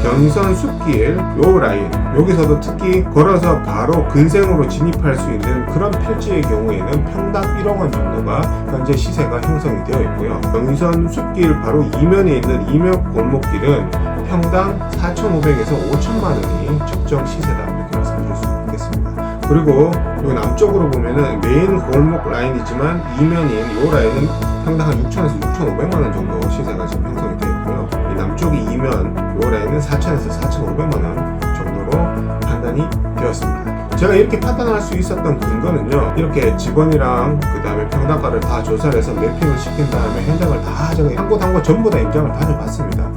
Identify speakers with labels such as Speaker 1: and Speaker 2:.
Speaker 1: 경의선 숲길 요 라인, 여기서도 특히 걸어서 바로 근생으로 진입할 수 있는 그런 필지의 경우에는 평당 1억 원 정도가 현재 시세가 형성이 되어 있고요. 경의선 숲길 바로 이면에 있는 이면 골목길은 평당 4,500에서 5천만 원이 적정 시세다, 이렇게 말씀드릴 수 있겠습니다. 그리고 여기 남쪽으로 보면은 메인 골목 라인이지만 이면인 이 라인은 평당 한 6천에서 6,500만 원 정도 시세가 지금 형성이 되어 있고요. 이 남쪽이 이면 이 라인은 4천에서 4,500만 원 정도로 판단이 되었습니다. 제가 이렇게 판단할 수 있었던 근거는요, 이렇게 직원이랑 그 다음에 평당가를 다 조사를 해서 매핑을 시킨 다음에 현장을 다 제가 한 곳 한 곳 전부 다 임장을 다녀봤습니다.